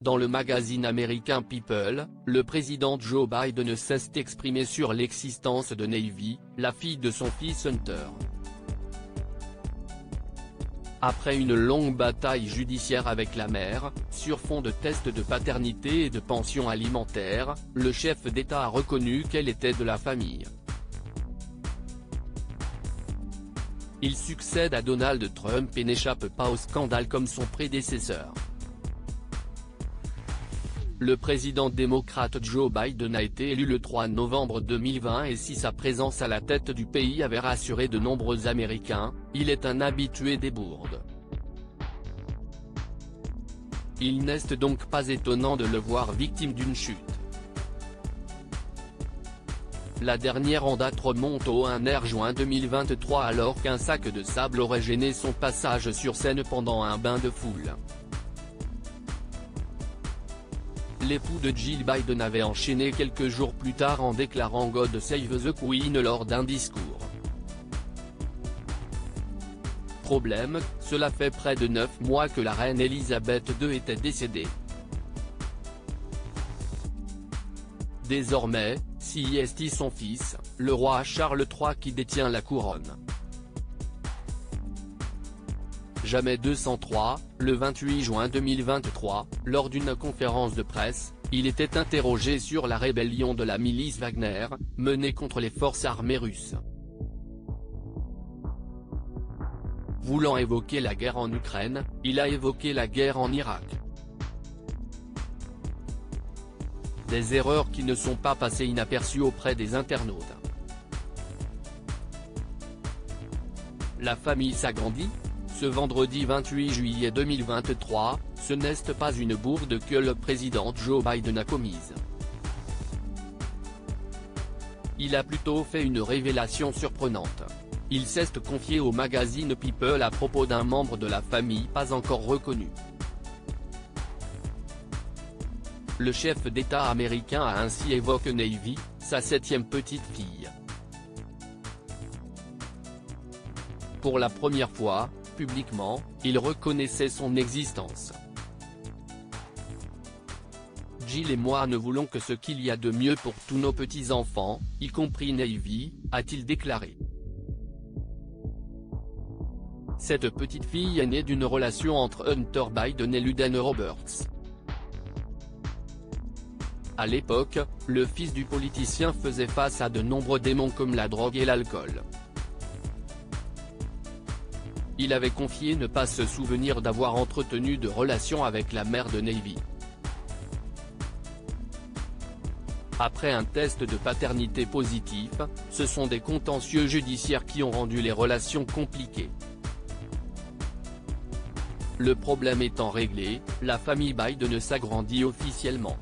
Dans le magazine américain People, le président Joe Biden cesse d'exprimer sur l'existence de Navy, la fille de son fils Hunter. Après une longue bataille judiciaire avec la mère, sur fond de tests de paternité et de pension alimentaire, le chef d'État a reconnu qu'elle était de la famille. Il succède à Donald Trump et n'échappe pas au scandale comme son prédécesseur. Le président démocrate Joe Biden a été élu le 3 novembre 2020 et si sa présence à la tête du pays avait rassuré de nombreux Américains, il est un habitué des bourdes. Il n'est donc pas étonnant de le voir victime d'une chute. La dernière en date remonte au 1er juin 2023 alors qu'un sac de sable aurait gêné son passage sur scène pendant un bain de foule. L'époux de Jill Biden avait enchaîné quelques jours plus tard en déclarant God Save the Queen lors d'un discours. Problème, cela fait près de 9 mois que la reine Elisabeth II était décédée. Désormais, c'est son fils, le roi Charles III qui détient la couronne. Jamais 203, le 28 juin 2023, lors d'une conférence de presse, il était interrogé sur la rébellion de la milice Wagner, menée contre les forces armées russes. Voulant évoquer la guerre en Ukraine, il a évoqué la guerre en Irak. Des erreurs qui ne sont pas passées inaperçues auprès des internautes. La famille s'agrandit ? Ce vendredi 28 juillet 2023, ce n'est pas une bourde que le président Joe Biden a commise. Il a plutôt fait une révélation surprenante. Il s'est confié au magazine People à propos d'un membre de la famille pas encore reconnu. Le chef d'État américain a ainsi évoqué Navy, sa 7e petite fille. Pour la première fois, publiquement, il reconnaissait son existence. Jill et moi ne voulons que ce qu'il y a de mieux pour tous nos petits-enfants, y compris Navy, a-t-il déclaré. Cette petite fille est née d'une relation entre Hunter Biden et Luden Roberts. À l'époque, le fils du politicien faisait face à de nombreux démons comme la drogue et l'alcool. Il avait confié ne pas se souvenir d'avoir entretenu de relations avec la mère de Navy. Après un test de paternité positif, ce sont des contentieux judiciaires qui ont rendu les relations compliquées. Le problème étant réglé, la famille Biden s'agrandit officiellement.